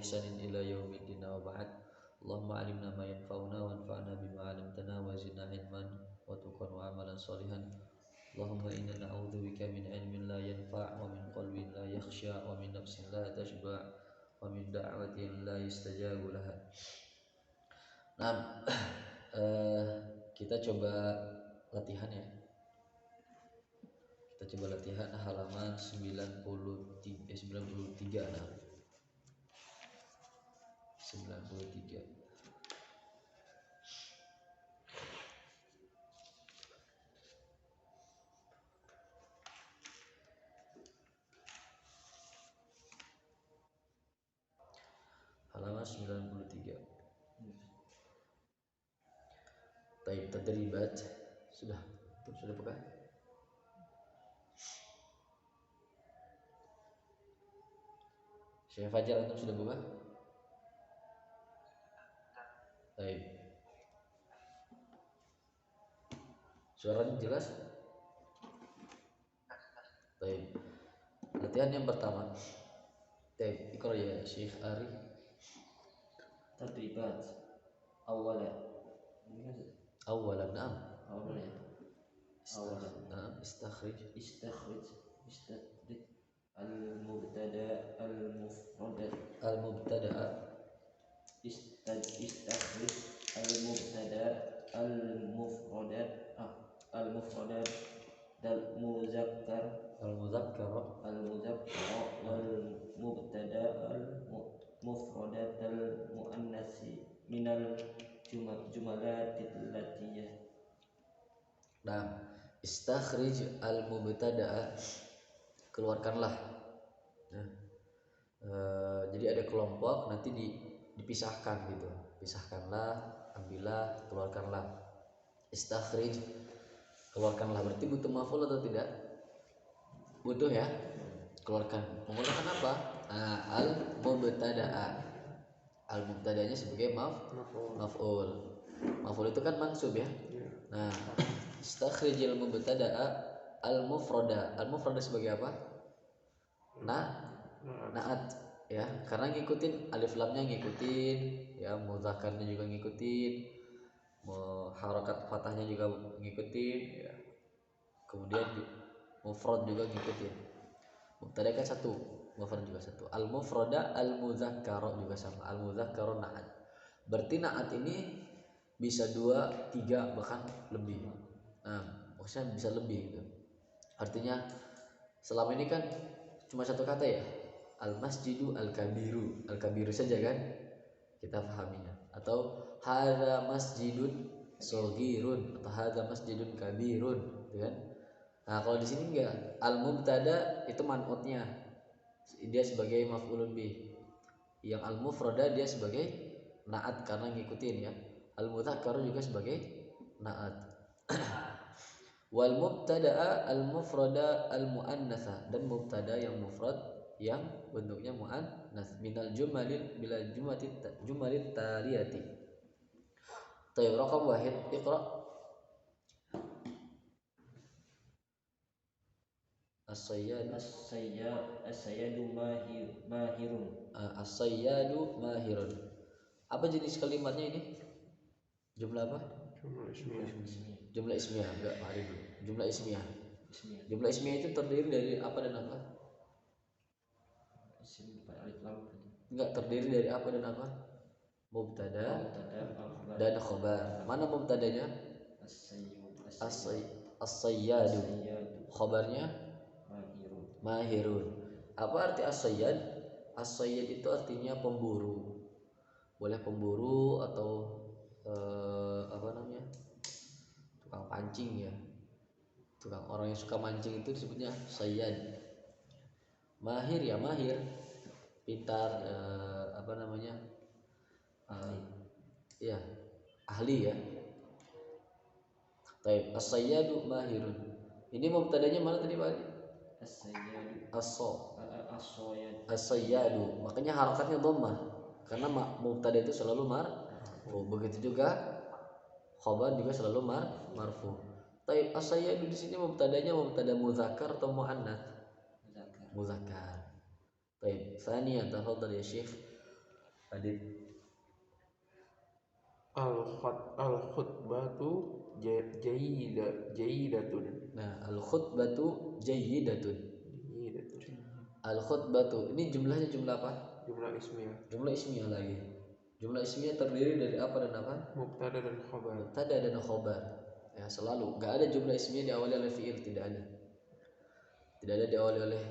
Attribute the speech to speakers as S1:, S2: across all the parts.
S1: ihsanin ila yaumiddin wa ba'd. Allahumma 'allimna ma yanfa'una wanfa'na bima 'allamtana wa zidna ilman wa tuqan wa amalan sholihan. Allahumma inna na'udzubika min ilmin la yanfa' wa min qalbin la yakhsha wa min nafsin la tashba' wa min da'watin la yustajabu laha. Nah, kita coba latihan ya. Kita coba latihan halaman 93 nah. 93. Halaman 93. Taib tadribat sudah buka? Syekh Fajar antum sudah buka? Taib. Suaranya jelas? Taib. Latihan yang pertama. Taib, ikra ya Syekh Ari.
S2: Tadribat awalan.
S1: Awalan, na'am.
S2: Awalan.
S1: Na'am, istakhrij al-mubtada
S2: istakhrij al-mubtada al-mufradat dal muzakkar wal mubtada al-mufradat al-muannasi minal jumalatil latiyah.
S1: Nah, istakhrij al-mubtada'a, keluarkanlah. Nah, jadi ada kelompok nanti dipisahkan gitu. Pisahkanlah, ambillah, keluarkanlah. Istakhrij, keluarkanlah, berarti butuh maf'ul atau tidak? Butuh ya. Keluarkan. Mengeluarkan apa? Nah, al-mubtada'a. Al-mubtada'nya sebagai maf'ul. Maf'ul itu kan mansub ya. Nah, istakhrijil mubtada'a al-mufrada. Al-mufrada sebagai apa? Na'at ya, karena ngikutin alif lamnya, ngikutin ya, mudzakarnya juga ngikutin, harakat fathahnya juga ngikutin ya. Kemudian mufrad juga ngikutin. Mubtada kan satu, mufrad juga satu. Al-mufrada al-mudzakkar juga sama. Al-mudzakkar na'at. Berarti na'at ini bisa 2, 3 bahkan lebih. Nah, maksudnya bisa lebih gitu. Artinya selama ini kan cuma satu kata ya. Al-masjidu al-kabiru. Al-kabiru saja kan kita pahaminya. Atau hadza masjidun shaghirun atau hadza masjidun kabirun, gitu kan? Nah, kalau di sini enggak. Al-mubtada itu man'utnya. Dia sebagai maf'ulun bih. Yang al-mufrada dia sebagai na'at karena ngikutin ya. Al-mudzakkar juga sebagai na'at. Wal mubtada'a al-mufrada al-muannatsa, dan mubtada yang mufrad yang bentuknya muannats minal jumalit taliyati. Tayyib, raqam wahid, iqra. As-sayyadu
S2: mahirun.
S1: As-sayyadu mahirun. Apa jenis kalimatnya ini? Jumlah apa? Jumlah ismiyah. Enggak, mari dulu. Jumlah ismiyah. Jumlah ismiyah itu terdiri dari apa dan apa? Enggak, terdiri dari apa dan apa? Mubtada dan khabar. Mana mubtadanya? As-sayyadu. Khabarnya mahirun. Apa arti as-sayyad? As-sayyad itu artinya pemburu. Boleh pemburu atau apa namanya, tukang pancing ya, tukang, orang yang suka mancing itu disebutnya sayyad. Mahir ya mahir, pintar, apa namanya, ya ahli ya. Taib, as-sayyadu mahirun. Ini mubtadanya mana tadi Pak? As-sayyadu, makanya harakatnya dhammah karena mubtada itu selalu marfu. Begitu juga khabar juga selalu marfu. Taib, as-sayyadu di sini mubtadanya mubtada muzakkar atau muannats? Muzakkar. Taib, tsaniyan tafadhal ya Syekh. Hadis.
S3: Al khutbatu jayidatun.
S1: Nah, al khutbatu jayyidatun.
S3: Jayidatun.
S1: Al khutbatu ini jumlahnya jumlah apa?
S3: Jumlah ismiyah.
S1: Jumlah ismiyah lagi. Jumlah ismiyah terdiri dari apa dan apa?
S3: Mubtada dan khabar.
S1: Mubtada dan khobar. Ya, selalu nggak ada jumlah ismiyah diawali oleh fiil, tidak ada. Tidak ada diawali oleh,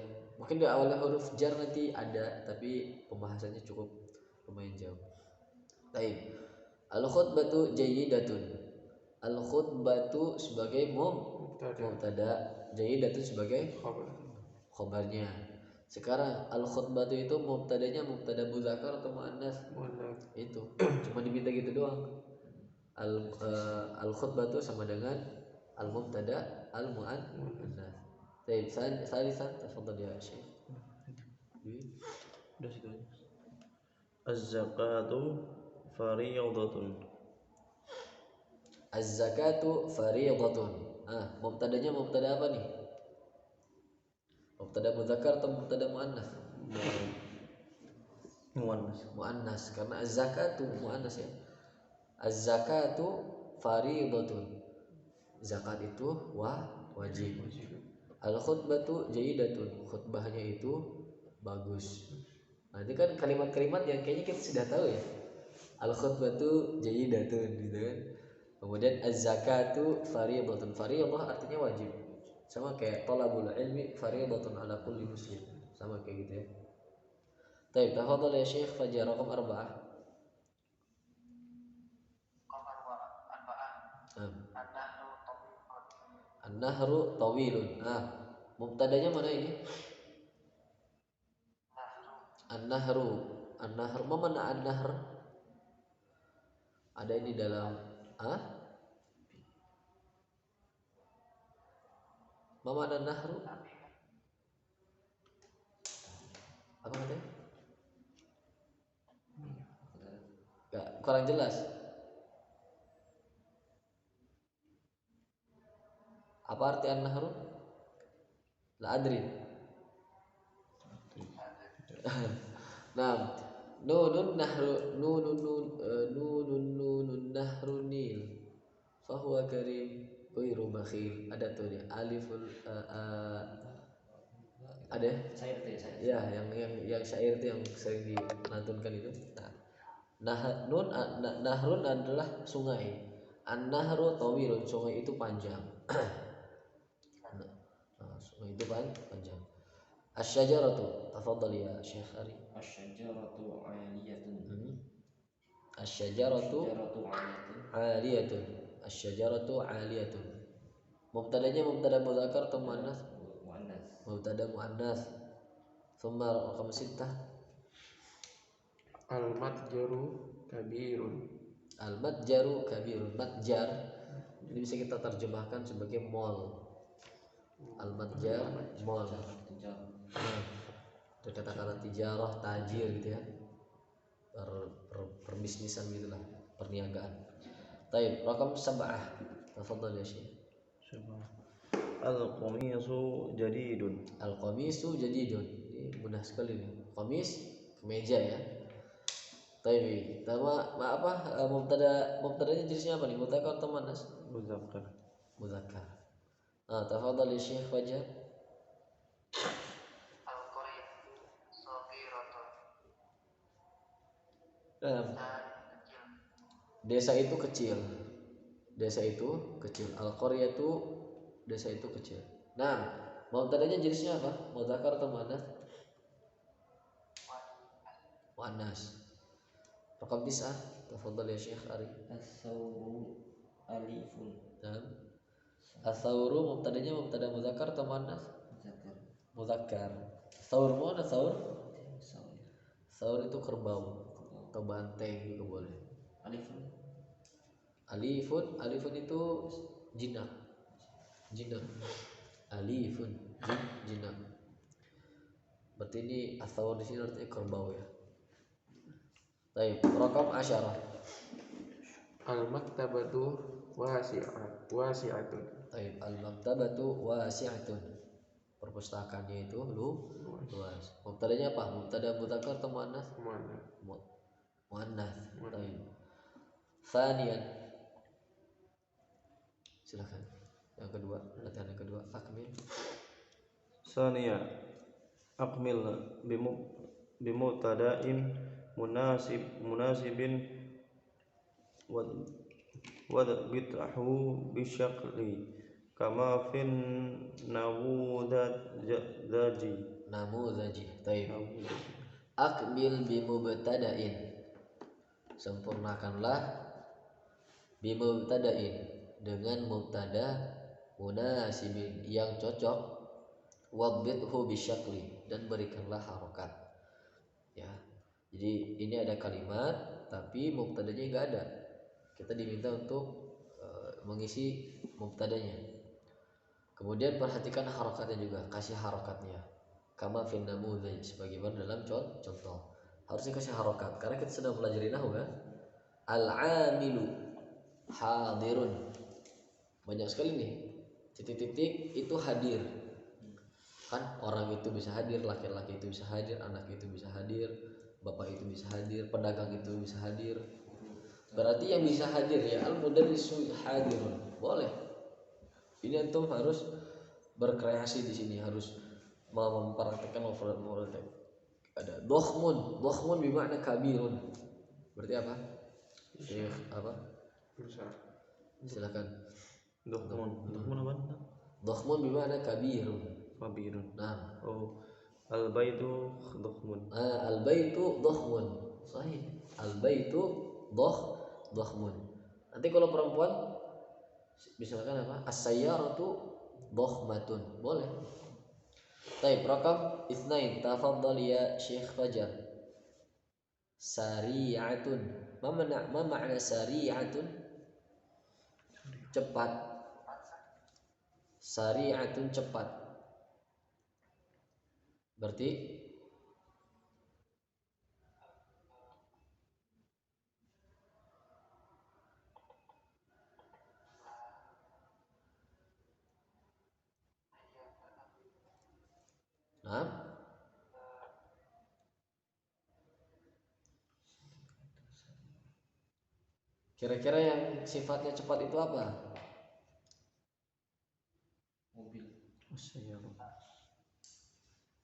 S1: mungkin diawali huruf jar nanti ada, tapi pembahasannya cukup lumayan jauh. Baik. Al khutbatu jayyidatun. Al khutbatu sebagai mubtada, jayyidatun sebagai
S3: Khabar.
S1: khobarnya. Sekarang al khutbatu itu mubtadanya mubtada muzakkar atau muannas?
S3: Muannas.
S1: Itu cuma diminta gitu doang. Al khutbatu sama dengan al mubtada al muannas. Baik, salisan tafadhal ya Syekh.
S4: Udah situ aja. Az-zakatu fariyadatun.
S1: Az-zakatu fariyadatun. Mubtadanya mubtada apa nih? Mubtada muzakkar atau mubtada muannas? Muannas karena az-zakatu muannas ya. Az-zakatu fariyadatun. Zakat itu wajib. Al khutbatu jayyidatun. Khutbahnya itu bagus. Nah, itu kan kalimat-kalimat yang kayaknya kita sudah tahu ya. Al khutbatu jayyidatun gitu kan. Kemudian az-zakatu fariyadatun. Fariyadah artinya wajib. Sama kayak talabul ilmi fariyadatun ala kulli muslim. Sama kayak gitu ya. Baik, tafadhal ya Syekh, fajr raqam 4. An-nahru tawilun. Mubtadanya mana ini? An-nahru. An-nahru mana an-nahr? Ada ini dalam Mama ada nahru? Apa katanya? Gak, kurang jelas. Apa arti an-nahru? La adri. Nah, nunun nahru nunun nahru nil. Fahuwa karim ghairu bakhil. Ada tuh dia aliful ada
S2: Syair tuh ya, syair.
S1: ya yang syair itu yang sering dilantunkan itu. Nahrun adalah sungai. An-nahru tawilun, sungai itu panjang. Sungai itu panjang. Asy-syajaratu, tafadhal ya Syekh Ari.
S2: Asy-syajaratu 'aliyatun.
S1: Asy-syajaratu 'aliyatun. Asy-syajaratu 'aliyatun. Mubtadanya mubtada muzakkar atau muannas?
S2: Muannas.
S1: Mubtada muannas. Tsumma raqam 6.
S3: Al-matjaru kabirun.
S1: Al-matjaru kabirun. Matjar ini bisa kita terjemahkan sebagai mall. Al-matjar mall. Ada kata-kata tijarah, tajir gitu ya. Perbisnisan gitulah, perniagaan. Baik, raqam 7. Tafadhal ya Syekh.
S4: Al-qamisu jadidun.
S1: Al-qamisu jadidun. Ini mudah sekali nih. Qamis kemeja ya. Baik, mubtadanya jenisnya apa nih? Mudzakkar atau muannas?
S4: Muzakkar.
S1: Mudzakkar. Tafadhal ya Syekh Fajar. Desa itu kecil. Desa itu kecil. Al-qaryatu, desa itu kecil. Nah, mubtadanya jenisnya apa? Mudzakkar atau muannas? Muannas. Raqam 9. Tafadhal ya Syekh Ari.
S2: As-sawru alifun.
S1: Nah, as-sawru mubtadanya mubtada mudzakkar atau muannas?
S2: Muzakkar.
S1: Mudzakkar. Saur mana saur?
S2: Sawir.
S1: Saur itu kerbau atau banteng juga boleh.
S2: Alifun.
S1: Alifun itu jinak. Alifun jinak. Berarti ini as-saur di sini artinya kerbau ya. Baik, raqam 10.
S3: Al-maktabatu wasi'atun.
S1: Baik, al-maktabatu wasi'atun. Perpustakaannya itu luas. Mubtadanya apa? Mubtada mudzakkar atau muannas?
S3: Mana?
S1: muannats. Baik. Thaniyan. Silakan. Yang kedua, latihan yang kedua, akmil.
S4: ثانيا أكمل بمبتدأ مناسب وضبطه بشكل كما في النموذج.
S1: Namuzaji. Baik. Akmil bimubtada'in. Sempurnakanlah bimubtada'in dengan mubtada munasibin yang cocok, wadbithu bisyakli, dan berikanlah harokat. Ya. Jadi ini ada kalimat tapi mubtadanya enggak ada. Kita diminta untuk mengisi mubtadanya. Kemudian perhatikan harokatnya juga, kasih harokatnya. Kama fin namudzaj, sebagaimana dalam contoh. Harus dikasih harokat karena kita sedang pelajari nahwu kan. Al-amilu hadirun. Banyak sekali nih. Titik-titik itu hadir. Kan orang itu bisa hadir, laki-laki itu bisa hadir, anak itu bisa hadir, bapak itu bisa hadir, pedagang itu bisa hadir. Berarti yang bisa hadir ya al-mudarrisu hadirun. Boleh. Ini antum harus berkreasi di sini, harus mempraktekkan mufrad. Ada dokhmun bermakna kabirun. Berarti apa? Syekh apa?
S3: Besar.
S1: Silakan.
S4: Dokhmun apa?
S1: Dokhmun bermakna kabirun.
S4: Kabirun.
S1: Nah,
S4: Al-baitu dokhmun.
S1: al-baitu dokhmun. Sahih. Al-baitu dokhmun. Nanti kalau perempuan misalkan apa? As-sayyaratu dokhmatun. Boleh. Baik, rakam 2. Tafadhal ya Syekh Fajar. Sari'atun. Ma makna sari'atun? Cepat. Sari'atun cepat. Berarti nah, kira-kira yang sifatnya cepat itu apa?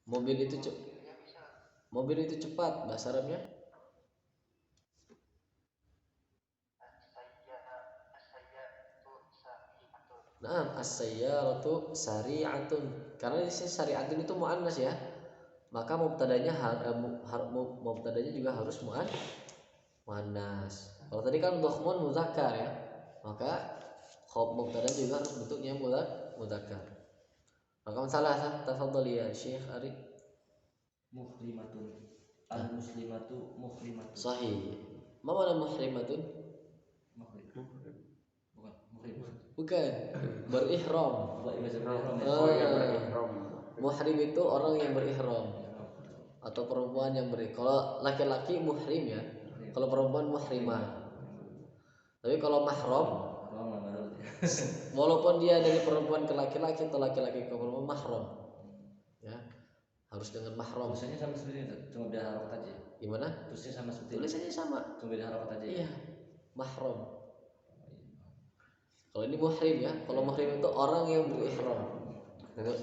S1: Mobil itu cepat, bahasa Arabnya? Nah, as-sayyaratu sari'atun. Karena di sini sari'atun itu muannas ya. Maka mubtadanya mubtadanya juga harus muannas. Kalau tadi kan dokhmun muzakkar ya. Maka mubtada juga harus bentuknya muzakkar. Maka salah tafadhal ya Syekh Ari.
S2: Muhrimatun. Al-muslimatu muhrimatun.
S1: Sahih. Ma mana muhrimatun?
S2: Bukan muhrim.
S1: Bukan. Berihram.
S3: Berihram.
S1: Muhrim itu orang yang berihram atau perempuan yang kalau laki-laki muhrim ya. Kalau perempuan muhrimah. Tapi kalau mahram, walaupun dia dari perempuan ke laki-laki atau laki-laki ke perempuan, mahram. Ya. Harus dengan mahram.
S2: Tulisannya sama seperti itu, cuma beda harokat aja.
S1: Gimana?
S2: Tulisannya sama seperti itu.
S1: Tulisannya sama.
S2: Cuma beda harokat aja.
S1: Iya. Mahram. Kalau ini muhrim ya. Kalau muhrim itu orang yang berihram.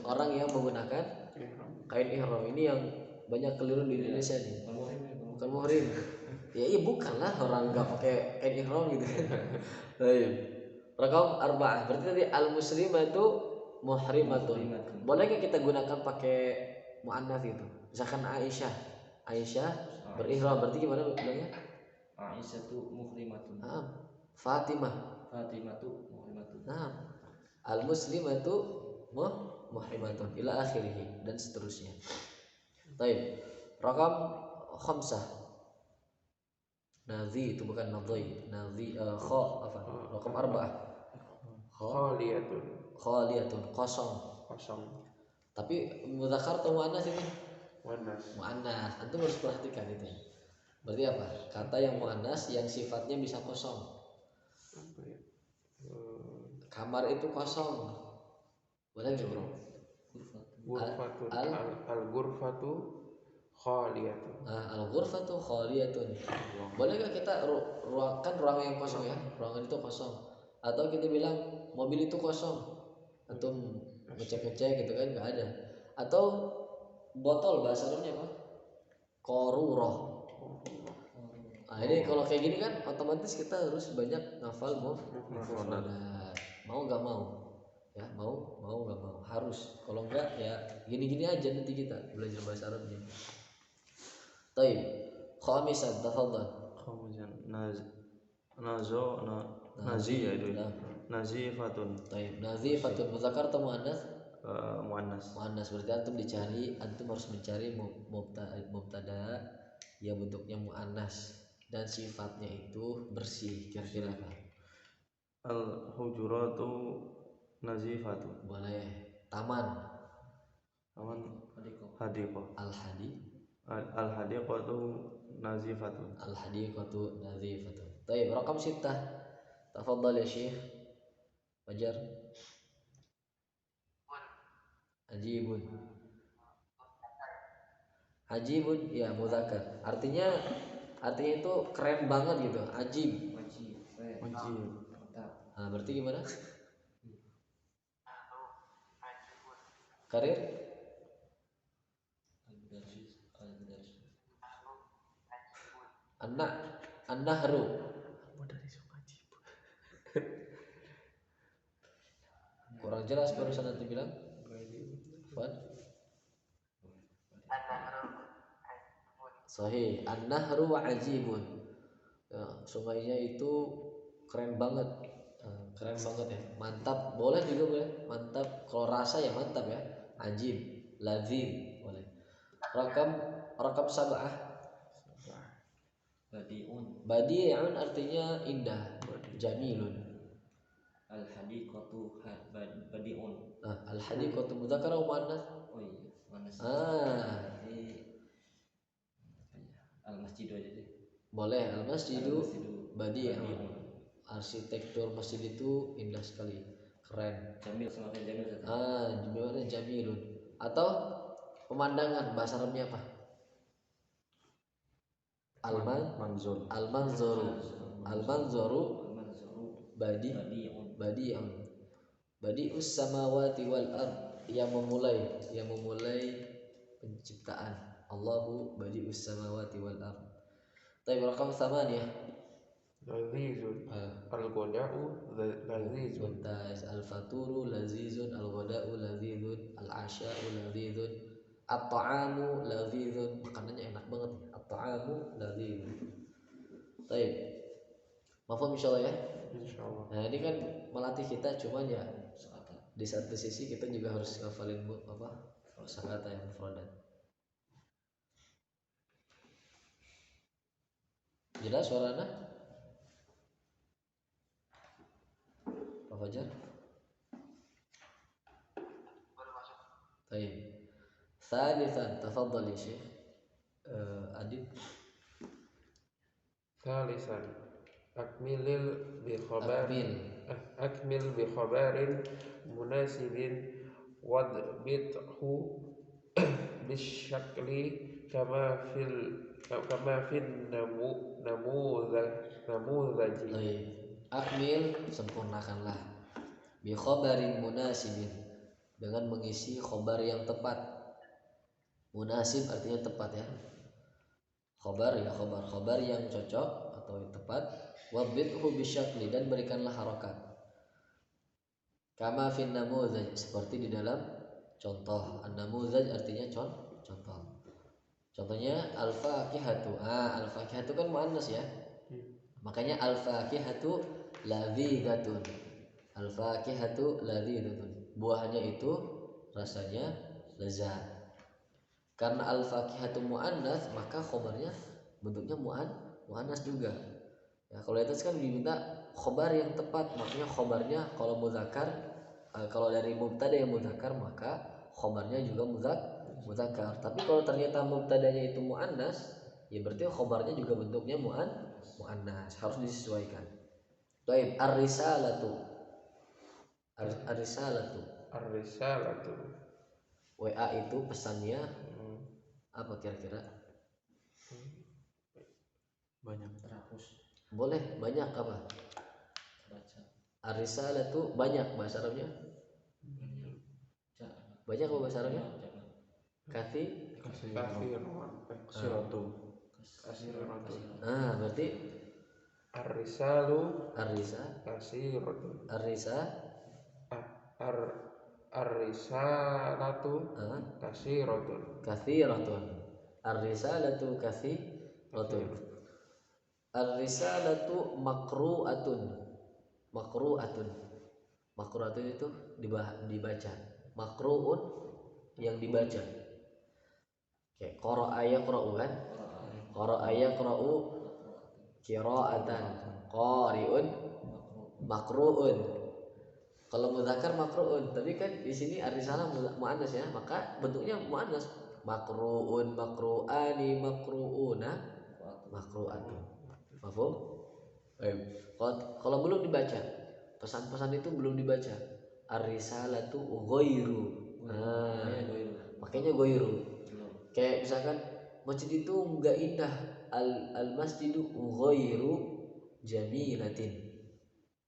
S1: Orang yang menggunakan kain ihram. Ini yang banyak keliru di Indonesia nih. Bukan muhrim. Ya iya bukan lah, orang nggak pakai kain ihram gitu. Baik. Rakam 4. Berarti tadi al-muslimah itu muhrimatun. Boleh nggak kita gunakan pakai muannats itu? Misalkan Aisyah berihram, berarti gimana bilangnya?
S2: Aisyah itu muhrimatun.
S1: Fatimah
S2: itu muhrimatun.
S1: Nah, al-muslimatu muhrimatun ila akhirih dan seterusnya. Baik. Rakam 5. Nadhi itu bukan nadhi. Nadhi kha apa? Rakam 4. Khaliyatun kosong. Tapi mudzakkar atau muannas ini? Muannas. Antum harus perhatikan itu. Berarti apa? Kata yang muannas yang sifatnya bisa kosong. Kamar itu kosong. Boleh enggak, Bro?
S3: Al-ghurfatu khaliyatun.
S1: Al-ghurfatu khaliyatun. Boleh gak kita ruang kan ruangan yang kosong ya, ruangan itu kosong. Atau kita bilang mobil itu kosong. Atau ngecek-ngecek gitu kan nggak ada. Atau botol bahasa Arabnya apa? Qaruroh. Nah, ini kalau kayak gini kan otomatis kita harus banyak ngafal mufradat. Mau gak mau, ya mau gak mau harus. Kalau enggak ya gini-gini aja nanti kita belajar bahasa Arabnya. Taib. Khamisan tafadhal.
S4: Kemudian nazi ya itu. Nazifatun.
S1: Taib. Nazifatun muzakkar atau muannas?
S4: Muannas.
S1: Muannas berarti antum harus mencari mubtada yang bentuknya muannas dan sifatnya itu bersih. Kira-kira apa?
S4: Al-hujuratu nazifatun.
S1: Boleh. Taman.
S4: Hadiqah. Al-hadiqatu nazifatun.
S1: Al-hadiqatu nazifatun. Taib. Rakam 6. Tafadhal ya Syekh. Fajar. Ajibun. Ajibun ya muzakkar. Artinya itu keren banget gitu. Ajib.
S4: Wajib.
S1: Nah, berarti gimana? Karir? An-nahru. Kurang jelas barusan nanti bilang. Fad. Sahih. An-nahru ajibun. Ya, sungainya itu keren banget. Keren banget ya. Mantap. Boleh juga boleh. Mantap. Kalau rasa ya mantap ya. Ajib, lazim boleh. Rakam 7. Badi'un artinya indah, jamilun.
S2: Al-hadiqatu badi'un.
S1: Al-hadiqatu mudzakkar atau muannas?
S2: Oh iya, muannas.
S1: Berarti
S2: al-masjidu aja deh.
S1: boleh. Al-masjidu badi'un. Arsitektur masjid itu indah sekali, keren.
S2: Jamil semakin jamil.
S1: Jamilnya jamilun. Atau pemandangan bahasa Arabnya apa? Al-manzuru badi'un. Badi'us samawati wal ard, yang memulai penciptaan. Allahu badi'us samawati wal ard. Taib. Rakam 8.
S3: Lazizun. Al-ghada'u lazizun.
S1: Mumtaz. Al-faturu lazizun, al-ghada'u lazizun, al-asha'u lazizun, at-ta'amu lazizun. Makanannya enak banget nih. At-ta'amu lazizun. Baik. Mafhum insyaallah ya?
S3: Insyaallah.
S1: Nah, ini kan melatih kita, cuman ya di satu sisi kita juga harus ngafalin kosakata yang mufradat. Jelas suaranya? Pak Fajar? Baik. Thalithan, tafadhal ya Syekh. Adib.
S3: Thalisan. Akmil bi khabarin munasibin wadbithu bisyakli kama fil namuzaji.
S1: Baik. Akmil, sempurnakanlah. Bi khabarin munasibin, dengan mengisi khobar yang tepat. Munasib artinya tepat ya. Khobar ya khobar yang cocok atau yang tepat. Wabithu bisyakli, dan berikanlah harokat. Kama fin namuzaj, seperti di dalam contoh. An-namuzaj artinya contoh. Contohnya al-fakihatu. Al-fakihatu kan muannas ya. Makanya al-fakihatu ladhidatun. Al-fakihatu ladhidatun. Buahnya itu rasanya lezat. Karena al-fakihatu muannas, maka khobarnya bentuknya muannas juga. Ya, kalau itu kan diminta khobar yang tepat, makanya khobarnya kalau muzakkar, kalau dari mubtada yang muzakkar maka khobarnya juga muzakkar. Tapi kalau ternyata mubtadanya itu muannas, ya berarti khobarnya juga bentuknya muannas, harus disesuaikan. Baik, ar-risalatu.
S3: Ar-risalatu.
S1: WA itu pesannya. Apa kira-kira?
S4: Banyak.
S2: Terhapus.
S1: Boleh banyak apa?
S2: Baca.
S1: Ar-risalatu banyak bahasa Arabnya? Banyak apa bahasa Arabnya? Kathi?
S4: Kasiratu.
S1: Berarti
S3: Ar-risalu
S1: ar-risa
S3: kasiratun. Ar-risalatu kasiratun.
S1: kathiratun. Ar-risalatu kathiratun. Ar-risalatu makru'atun itu dibaca. Makru'un yang dibaca. Kayak qara'a yaqra'u kan? Qara'a yaqra'u qira'atan. Qari'un makru'un. Kalau mudzakkar makru'un, tapi kan di sini ar-risalah muannas ya, maka bentuknya muannas. Makru'un, makru'ani, makru'una, makru'atun. Paham? Kalau belum dibaca, pesan-pesan itu belum dibaca. Ar-risalatu ghairu. Makanya ghairu. Kayak misalkan masjid itu enggak indah. Al-masjidu ghairu jamilatin.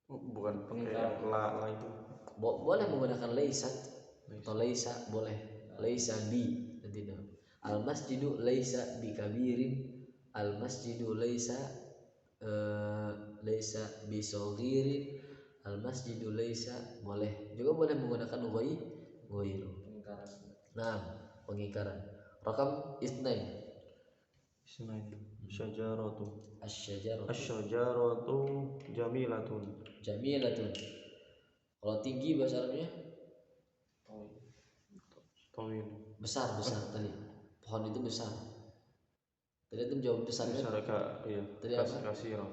S4: Bukan pakai la itu.
S1: Boleh menggunakan laisat atau laisa boleh. Laisa bi nanti. Al-masjidu laisa bi kabirin. Al-masjidu laisa bi saghirin. Al-masjidu laisa boleh. Juga boleh menggunakan ghairu. Nah, pengingkaran. Rakam isnain.
S4: Syajaratu.
S1: Asy-syajaratu
S4: Jamilatun.
S1: Kalau tinggi bahasa Arabnya
S4: Tawil.
S1: besar tadi. Pohon itu besar. Tadi itu jawab besar kan?
S4: Iya.
S1: Tadi apa?
S4: Kasirah.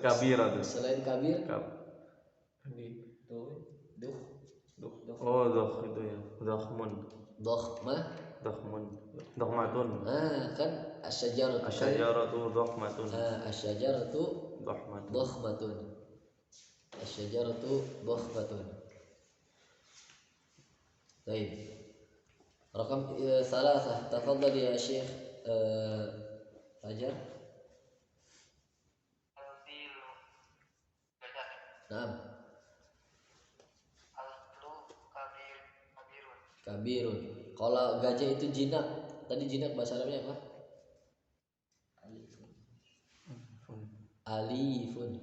S4: Kabiratu.
S1: Selain kabir,
S4: Doh itu ya. Dohmun. Dohmatun.
S1: kan asyajaratu.
S4: Asyajaratu dohmatun.
S1: Asyajaratu
S4: Dohmatun.
S1: dokhmatun. Asyajaratu dokhmatun. Baik. Rakam salasah. Tafadhal ya Syekh Fajar. Naam. Kabirun. Kalau gajah itu jinak. Tadi jinak bahasa Arabnya apa? Alifun.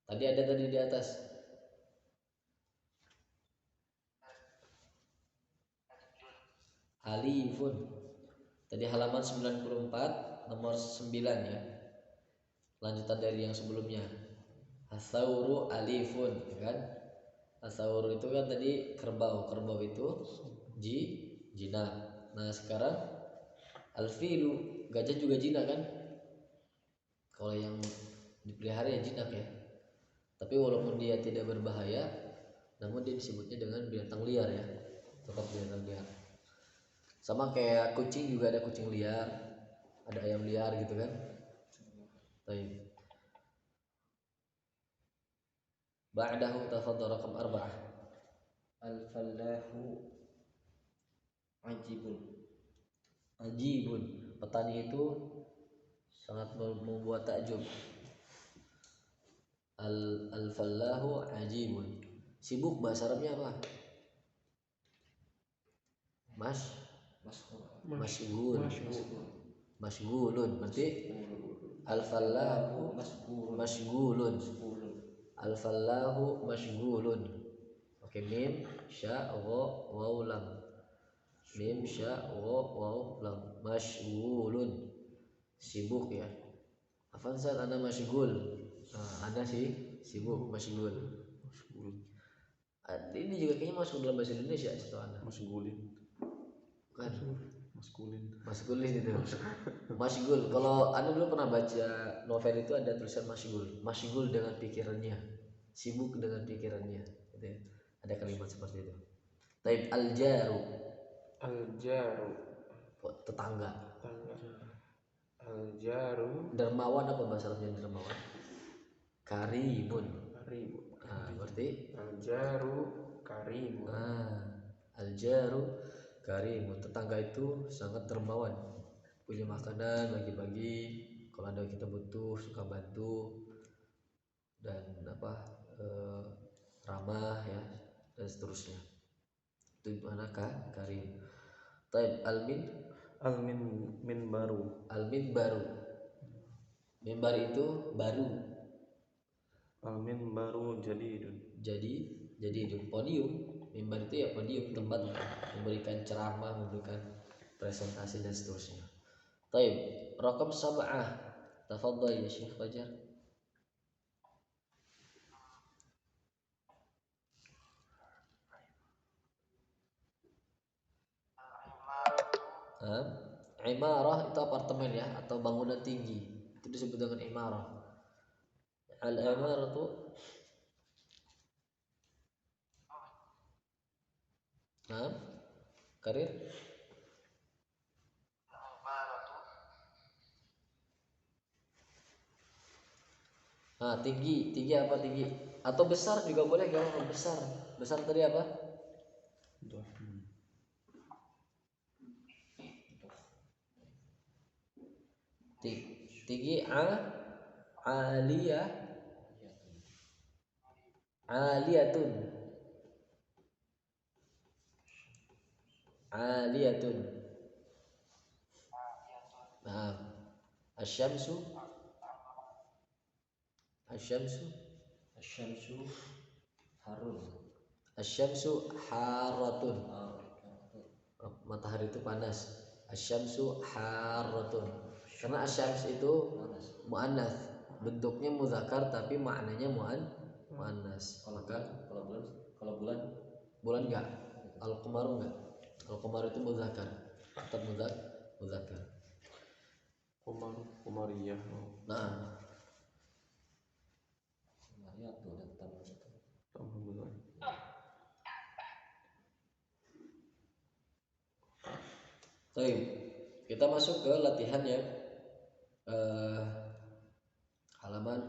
S1: Tadi ada di atas. Alifun. Tadi halaman 94 nomor 9 ya. Lanjutan dari yang sebelumnya. Asauru alifun, ya kan? Asauru itu kan tadi kerbau. Kerbau itu jinak. Nah, sekarang alfilu, gajah juga jinak kan? Kalau yang dipelihara ya jinak ya. Tapi walaupun dia tidak berbahaya, namun dia disebutnya dengan binatang liar ya. Tetap binatang liar. Sama kayak kucing juga ada kucing liar, ada ayam liar gitu kan. Baik. Ba'dahu tafadhal rakam 4.
S2: Al-fallahu
S1: Ajibun. Petani itu sangat membuat takjub. Al-fallahu ajibun. Sibuk bahasa Arabnya apa? Masghulun. Berarti al-fallahu masghulun. Al-fallahu masghulun. Oke, mim sya gha waw lam. Mim sya gha waw lam. Masghulun. Sibuk ya. Afan saat Anda masghul. Anda sih sibuk, masghul. Ini juga kayaknya masuk dalam bahasa Indonesia setahu Anda.
S4: Masgulin.
S1: Kan?
S4: Masgulin
S1: itu. Masghul. Kalau Anda dulu pernah baca novel itu ada tulisan masghul. Masghul dengan pikirannya. Sibuk dengan pikirannya. Gitu ya. Ada kalimat seperti itu. Taib al-jaru. Tetangga.
S3: Al-jaru
S1: Dermawan apa bahasa Arabnya dermawan? karimun.
S3: Karimun.
S1: Berarti
S3: Al-jaru karimun.
S1: al-jaru karimun, tetangga itu sangat dermawan, punya makanan, bagi-bagi kalau ada kita butuh, suka bantu, dan ramah ya, dan seterusnya. Itu mana karim. Taib
S4: Al-min baru.
S1: al-minbaru. Mimbar itu baru.
S4: Al-min baru jadidun.
S1: Jadi podium. Mimbar itu ya podium, tempat memberikan ceramah, memberikan presentasi dan seterusnya. Taib, raqam 7. Tafadhal ya Syekh Fajar. Imarah itu apartemen ya, atau bangunan tinggi. Itu disebut dengan imarah. Al-imarah itu karir. Tinggi apa tinggi? Atau besar juga boleh, gak apa besar. Besar tadi apa? Tinggi aliyah, aliyatun, aliyatun. Asyamsu, asyamsu,
S2: Asyamsu harun.
S1: asyamsu haratun. Matahari itu panas. Asyamsu haratun. Karena asyams itu muannats, bentuknya muzakkar tapi maknanya muannas. Maka
S2: kalau bulan
S1: enggak. Al-qamaru enggak. Al-qamaru itu muzakkar. Tetap muzakkar.
S3: Qamariyah.
S1: Nah,
S2: Maria tuh ada tambah.
S3: Alhamdulillah.
S1: baik. Kita masuk ke latihan ya. Halaman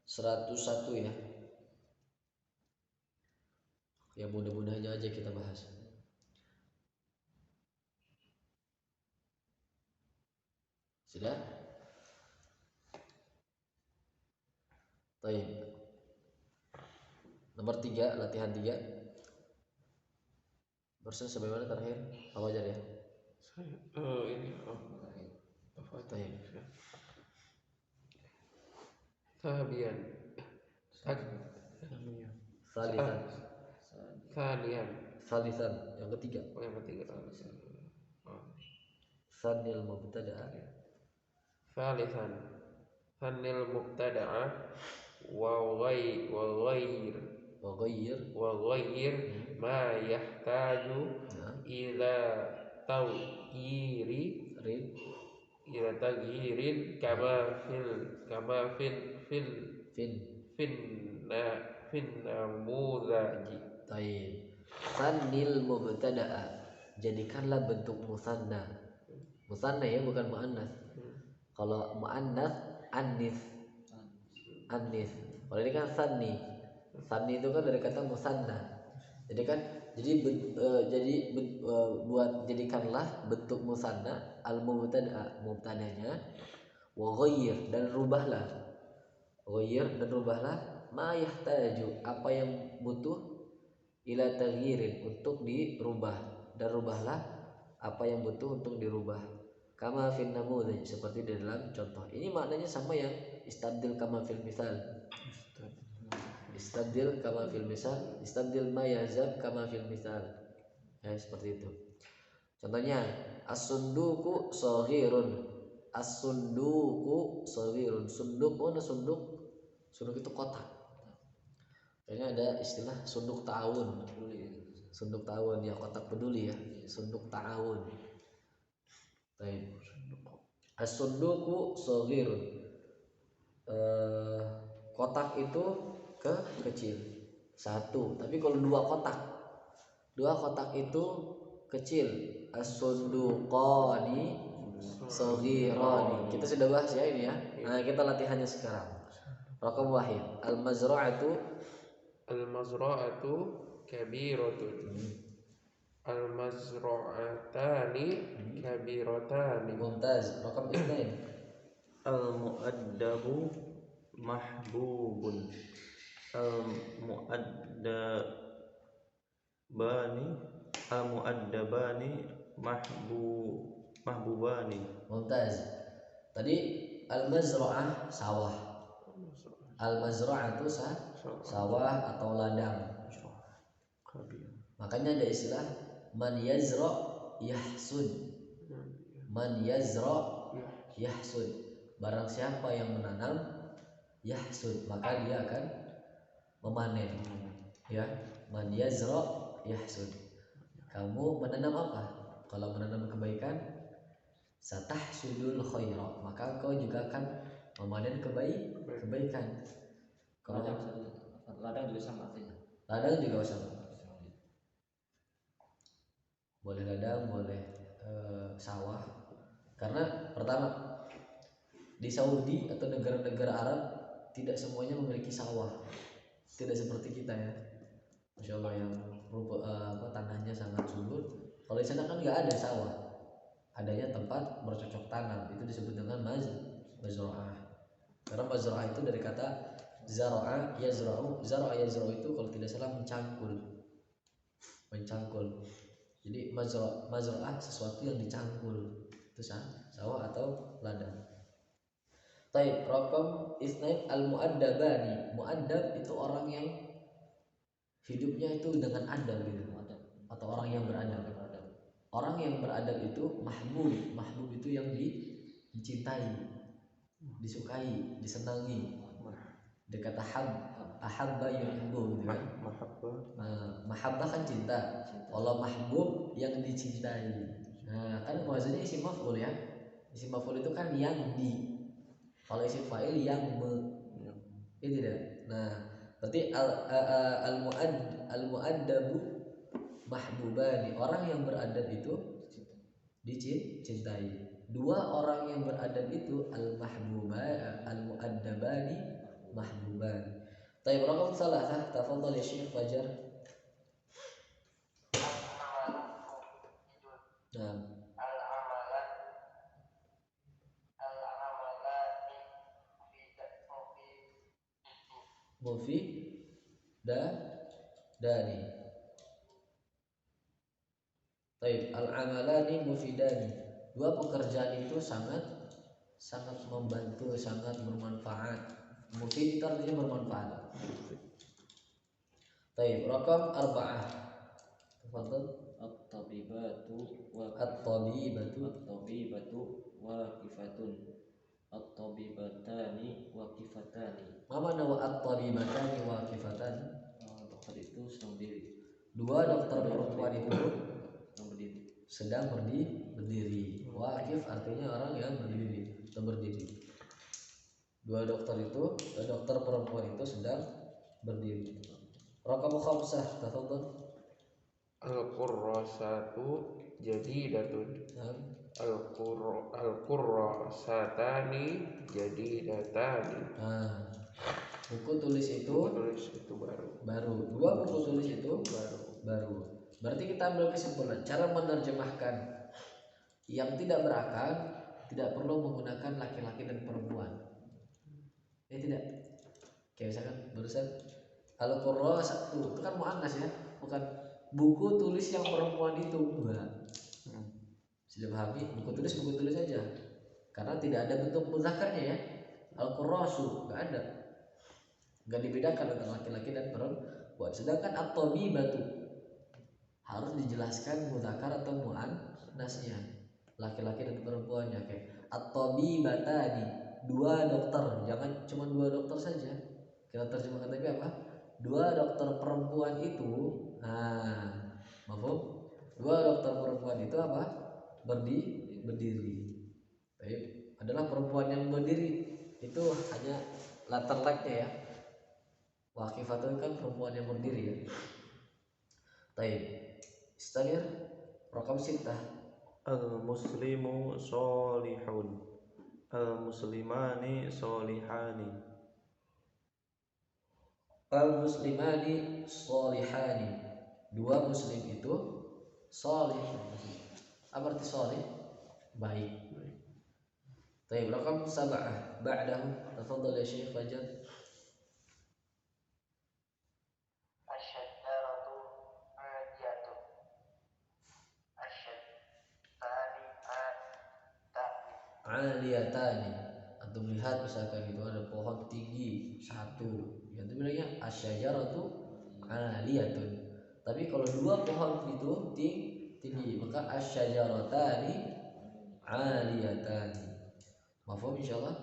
S1: 101 ya. Ya mudah-mudahnya aja kita bahas. Sudah? Baik. Nomor 3, latihan 3. Barusan sampai mana terakhir? Apa aja ya? Baik.
S3: Sabian.
S1: Salisan. Yang ketiga.
S3: Yang ketiga.
S1: Sanil mubtada'a.
S3: Salisan. Sanil mubtada'a wa ghair ma yahtaju ila tagyirin kama fil namuzaji.
S1: Taib. Sanil mubtada'a. Jadikanlah bentuk musanna. Musanna ya, bukan muannas. Kalau muannas annis. Kalau ini kan sanni. Sanni itu kan dari kata musanna. Jadi kan buat jadikanlah bentuk musanna al mubtada'a, mubtadanya, wa ghayyir dan rubahlah. Ma yahtaju, apa yang butuh, ila taghyirin, untuk dirubah, dan rubahlah apa yang butuh untuk dirubah. Kama fil namudz, seperti di dalam contoh. Ini maknanya sama yang istabdil kama fil misal. Istabdil kama fil misal, istabdil ma yazab kama fil misal. Ya, seperti itu. Contohnya, as-sunduku shaghirun. As-sunduku shaghirun. Sunduk, mana sunduk? Sunduk itu kotak. Kayaknya ada istilah sunduk ta'awun. Sunduk ta'awun ya, kotak peduli ya. Sunduk ta'awun. Baik. As-sunduku shaghirun. Kotak itu kecil. Satu. Tapi kalau dua kotak itu kecil. As-sunduqani shaghirani. Kita sudah bahas ya ini ya. Nah, kita latihannya sekarang. Raqam wahid. Al-mazra'atu
S3: Al-mazra'atu kabiratun. Al-mazra'atani kabiratani.
S1: mumtaz. Raqam itsnain.
S4: Al-mu'addabu mahbubun. Al-mu'addabani Al-mu'addabani mahbubani.
S1: Mumtaz. Tadi al-mazra'ah sawah. Al-mazra'atu sawah atau ladang. Makanya ada istilah man yazra' yahsud. Man yazra' yahsud. Barang siapa yang menanam yahsud, maka dia akan memanen. Ya, man yazra' yahsud. Kamu menanam apa? Kalau menanam kebaikan, satahsudul khaira, maka kau juga akan memanen kebaikan. Kalau
S2: Ladang juga sama artinya.
S1: ladang juga sama. Boleh ladang, boleh sawah. Karena pertama, di Saudi atau negara-negara Arab tidak semuanya memiliki sawah. Tidak seperti kita ya. Masya Allah yang tanahnya sangat subur. Kalau di sana kan nggak ada sawah, adanya tempat bercocok tanam. Itu disebut dengan mazra'ah. Karena mazra'ah itu dari kata zara'a yazra'u. Zara'a yazra'u itu kalau tidak salah mencangkul. Jadi mazra'ah sesuatu yang dicangkul. Itu sawah atau ladang. Taib, raqam itsnain al-mu'addabani. Mu'addab itu orang yang hidupnya itu dengan adab gitu. Atau orang yang beradab. Orang yang beradab itu mahbub. Mahbub itu yang dicintai, disukai, disenangi. Dia kata ahabba yuhibbu gitu kan. Mahabbah kan cinta. Allah mahbub yang dicintai. Nah, kan maksudnya isim maf'ul ya. Isim maf'ul itu kan yang di. Kalau isim fa'il yang ini tidak. Nah, berarti al-mu'addabu mahbubani. Orang yang beradab itu dicintai. Dua orang yang beradab itu al-mu'addabani mahbuban. Taib, raqam salasah. Tafadhal ya Syekh Fajar. Nah, mufidani. Taib, al-amalani mufidani. Dua pekerjaan itu sangat membantu, sangat bermanfaat. Mufid itu artinya bermanfaat. Taib, raqam arba'ah. Tafadhal.
S2: At-tabibatu waqifatun. At-tabibatani waqifatani.
S1: Ma mana wa at-tabibatani waqifatan?
S2: Dokter itu sedang berdiri.
S1: Dua dokter perempuan itu
S2: Sedang berdiri.
S1: sedang berdiri. Waqif artinya orang yang berdiri atau berdiri. Dua dokter perempuan itu sedang berdiri. Raqam khamsah, tafadhal.
S3: Al-qurrasatu jadidatun. Al-qurrasatani jadidatani.
S1: Nah, buku tulis itu baru. Dua buku tulis itu baru. Berarti kita ambil kesimpulan, cara menerjemahkan yang tidak berakal tidak perlu menggunakan laki-laki dan perempuan. Tidak. Kayak misalkan barusan al-qurrasatu itu kan muannas ya, bukan buku tulis yang perempuan itu. Enggak. Sudah pahami? Buku tulis aja. Karena tidak ada bentuk mudzakarnya ya. Al-qurrasu enggak ada. Enggak dibedakan antara laki-laki dan perempuan. Sedangkan at-tabibatu harus dijelaskan mudzakar atau muannasnya. Laki-laki dan perempuannya kayak at-tabibatani, dua dokter. Jangan cuma dua dokter saja. Kita terjemahkan tapi apa? Dua dokter perempuan itu, mafhum? Dua dokter perempuan itu apa? Berdiri. Baik, adalah perempuan yang berdiri. Itu hanya latar belakangnya ya. Waqifatun kan perempuan yang berdiri ya. Baik. Istadir raqam 6.
S4: Al-muslimu sholihun. Al-muslimani sholihani.
S1: Al muslimani solihani. Dua muslim itu solih. Apa arti solih? Baik. Baik. Rakam 7 ba'dahu. Tafadhal ya Syekh Fajar.
S5: Asyajaratu adiyatu. Asyatani atani.
S1: Aliyatani. Antum lihat misalkan gitu ada pohon tinggi satu. Yang itu bilangnya asyajaratu aliyatun. Tapi kalau dua pohon itu tinggi, maka asyajaratani aliyatani. Mafhum insyaallah.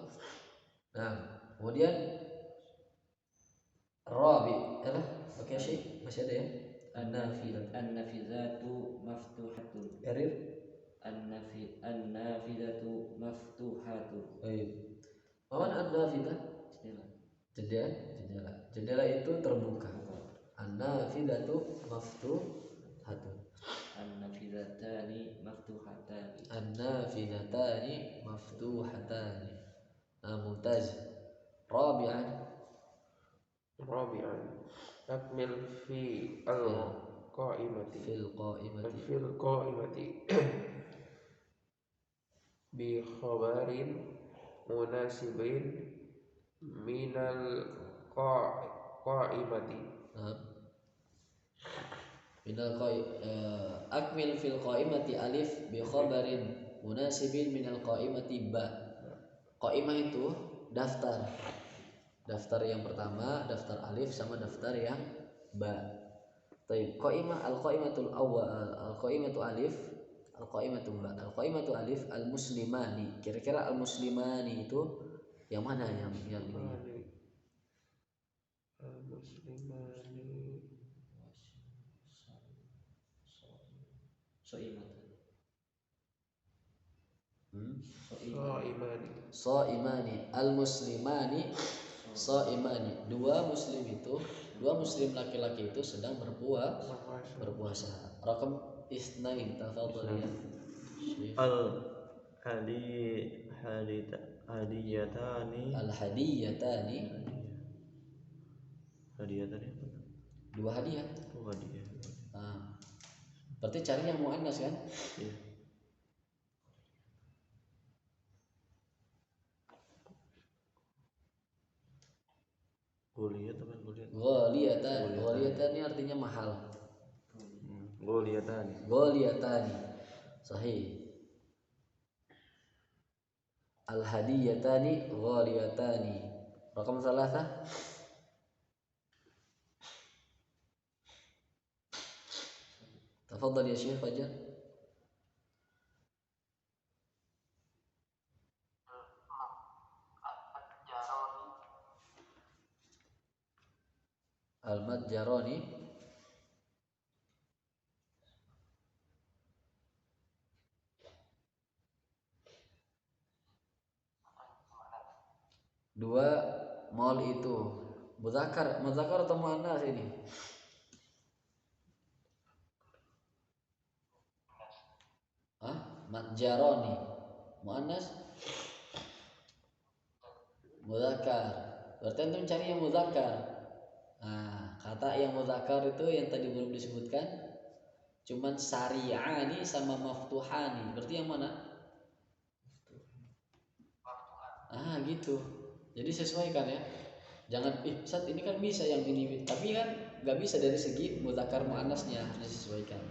S1: Nah, kemudian rabi, oke Syekh, masih ada ya? An-nafidah.
S2: An-nafidatu maftuhatun.
S1: Karir.
S2: An-nafidatu maftuhatun.
S1: Baik. Mana an-nafidah? Jendela. Jendela itu terbuka. An-nafidatu maftuhatun.
S2: An-nafidatani maftuhatani.
S1: An-nafidatani maftuhatani. Mumtaz. Rabi'an.
S3: Akmil fi al-qa'imati
S1: Fil qa'imati.
S3: bi khabarin munasibin minal qa'imati.
S1: Akmil fil qa'imati alif bi khabarin munasibin minal qa'imati ba. Qa'imah itu daftar. Daftar yang pertama, daftar alif sama daftar yang ba. Baik, qa'imah al-qa'imatul awwal, al-qa'imatu alif, al-qa'imatu ba. Al-qa'imatu alif al-muslimani. Kira-kira al-muslimani itu yang mana yang ini?
S3: Al-muslimani
S1: So'imani. Al-muslimani so'imani. Dua muslim laki-laki itu sedang berpuasa. Rakam isnain, tafadhal ya.
S4: Hadiyatani.
S1: Al-hadiyatani.
S4: Hadiyatani apa?
S1: Dua hadiah.
S4: Oh, hadiah.
S1: Berarti cari yang muannas kan?
S4: Iya.
S1: Ghaliyatan ini artinya mahal. Ghaliyatani. Sahih. Al-hadiyatani ghaliyatani. Rakam 3. Tafadhal ya Syekh Fajar. Al-Madjaroni. Dua mal itu muzakkar atau muannas ini? Madjaroni muannas, muzakkar. Berarti antum cari yang muzakkar. Nah, kata yang muzakkar itu yang tadi belum disebutkan cuman sari'ani sama maftuhani. Berarti yang mana? Gitu. Jadi sesuaikan ya. Jangan Ustaz ini kan bisa yang ini, tapi kan nggak bisa dari segi muzakkar muannasnya, harus disesuaikan.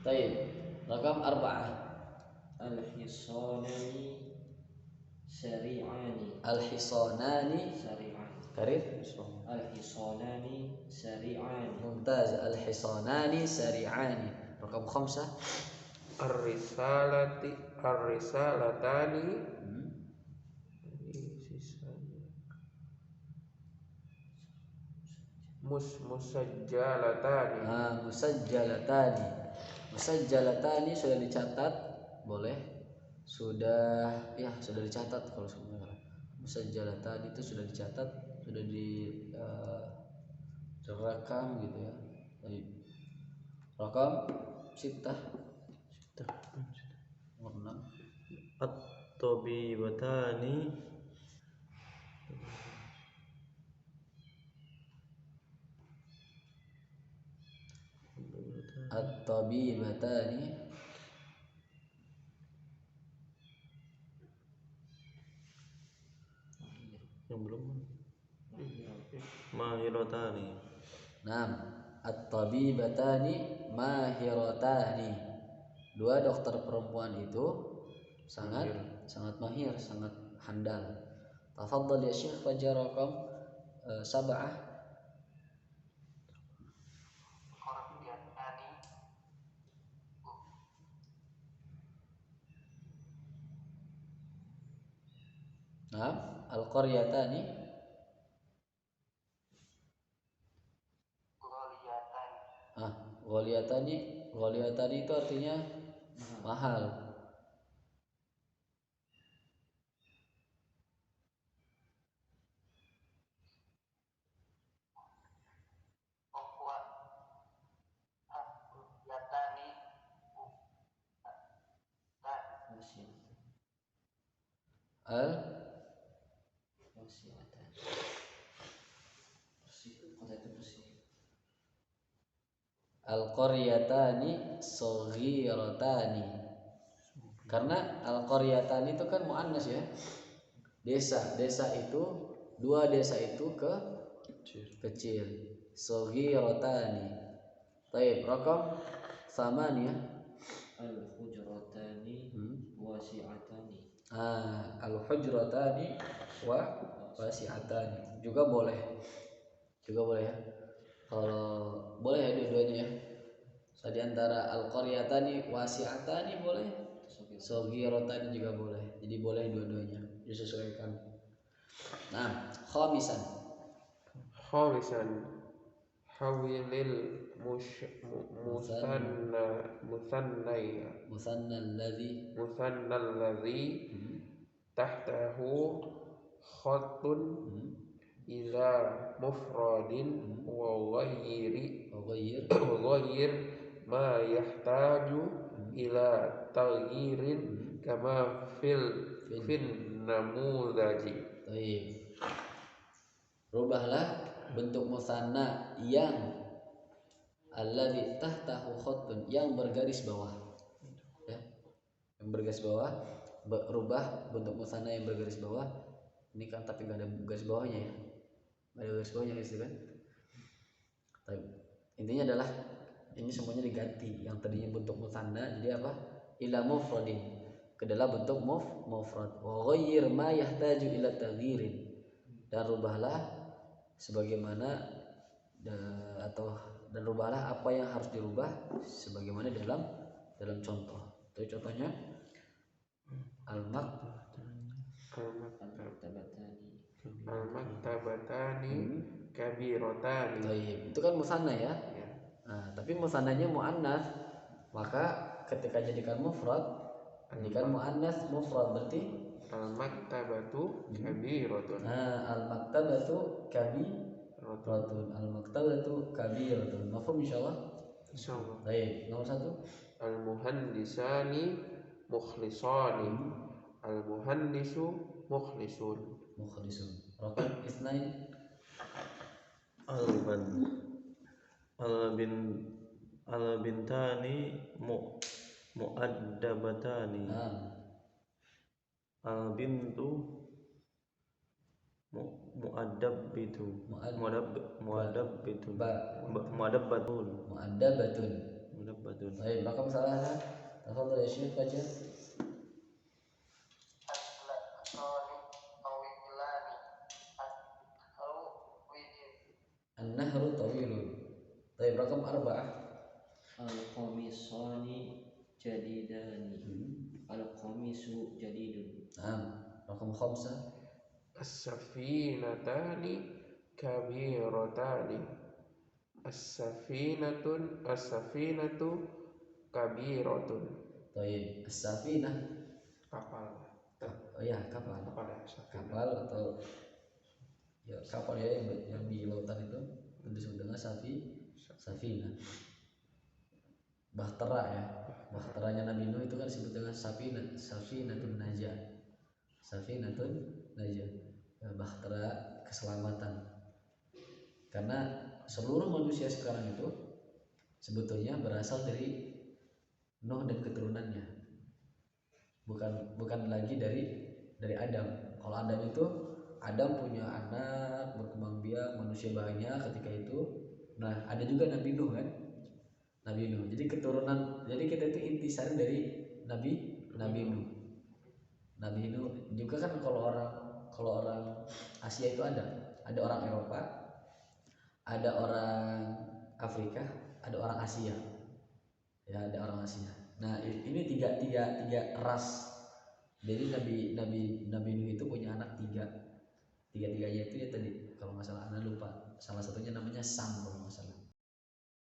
S1: Baik. Rakam 4.
S2: Al-hisanani sari'ani.
S1: Al-hisanani
S2: Sari'ani.
S1: Karir.
S2: Al-hisanani sari'ani.
S1: Mumtaz. Al-hisanani sari'ani. Rakam 5.
S3: Ar-risalatani musajjalatani. Musajjalatani sudah dicatat, boleh. Sudah dicatat kalau sebenarnya. Musajjalatani itu sudah dicatat, sudah direkam gitu ya. Baik. Rakam 6.
S4: At-tabibatani
S3: at-tabibatani
S4: yang belum
S2: Mahir.
S4: mahiratani.
S3: Naam, at-tabibatani mahiratani. Dua dokter perempuan itu sangat mahir, sangat handal. Tafadhal ya Syekh, fajar rakam 7.
S5: Qaryatani
S3: Naam, al-qaryatani
S5: ghaliyatani
S3: ghaliyatani itu artinya mahal.
S5: bahwa qaryatani
S3: Al
S2: Wasiatan. Bersih. Kota itu bersih.
S3: al-qaryatani saghiratani. Karena al-qaryatani itu kan muannas ya. Desa itu, dua desa itu kecil. Saghiratani. Baik, rakam 8.
S2: Al-hujratani wasi'atani.
S3: Al-hujratani wa wasi'atani juga boleh ya. Kalau boleh ya dua-duanya ya. So, di antara al-qaryatani wasi'atani boleh, saghiratani juga boleh. Jadi boleh dua-duanya, disesuaikan. Nah, khamisan
S6: hawilil
S3: musanna
S6: alladhi tahtahu khattun ila mufradin wa ghayyir ma yahtaju ila taghyirin kama fil namudzaji.
S3: Baik. Rubahlah bentuk musanna yang alladzi tahtahu khattun, yang bergaris bawah. Ya. Yang bergaris bawah, rubah bentuk musanna yang bergaris bawah. Ini kan tapi enggak ada garis bawahnya ya. Enggak ada garis bawahnya gitu kan. Tapi intinya adalah ini semuanya diganti. Yang tadinya bentuk musanna jadi apa? Ila mufradin, ke dalam bentuk mufrad. Wa ghayyir ma yahtaju ila taghyirin, dan rubahlah sebagaimana dan rubahlah apa yang harus dirubah sebagaimana dalam contoh. Itu contohnya
S6: al-maktabatani kabirotani.
S3: Baik, itu kan musanna ya. Nah, tapi musannanya muannats, maka ketika jadikan mufrad, jadikan muannats mufrad berarti
S6: al-maktabatu kabiratun.
S3: al-maktabatu kabiratun. Al-maktabatu kabiratun. Mafhum insyaallah?
S6: Insyaallah.
S3: Baik, nomor 1.
S6: Al-muhandisani mukhlisani. Al-muhandisu mukhlisun.
S3: Rakam 2.
S4: Al-bintani mu'addabatani. Al-bintu mu'addabatun.
S3: Baik, rakam salah. Tafadhal ya Syekh baca. An-nahru tawilun. Baik, rakam 4.
S2: Al-qamisani jadidani. Al-qamisu jadidun.
S3: Rakam 5.
S6: As-safinatani kabiratani. As-safinatu kabiratun.
S3: Baik, as-safinah
S6: Kapal.
S3: oh ya, kapal
S6: Kapal ya, safinah.
S3: kapal atau ya kapal ya yang di lautan itu disebut dengan safinah. Bahtera ya, bahteranya Nabi Nuh itu kan disebut dengan safinatun najah. Bahtera keselamatan. Karena seluruh manusia sekarang itu sebetulnya berasal dari Nuh dan keturunannya, bukan lagi dari Adam. Kalau Adam itu Adam punya anak berkembang biak, manusia banyak ketika itu. Nah ada juga Nabi Nuh kan, Nabi Nuh. Jadi keturunan, jadi kita itu intisari dari Nabi Nuh. Nabi Nuh juga kan kalau orang Asia itu ada orang Eropa, ada orang Afrika, ada orang Asia. Ya ada orang Asia. Nah ini tiga ras. Jadi Nabi Nuh itu punya anak tiga-tiganya itu ya tadi kalau nggak salah anak lupa. Salah satunya namanya Sam kalau nggak salah.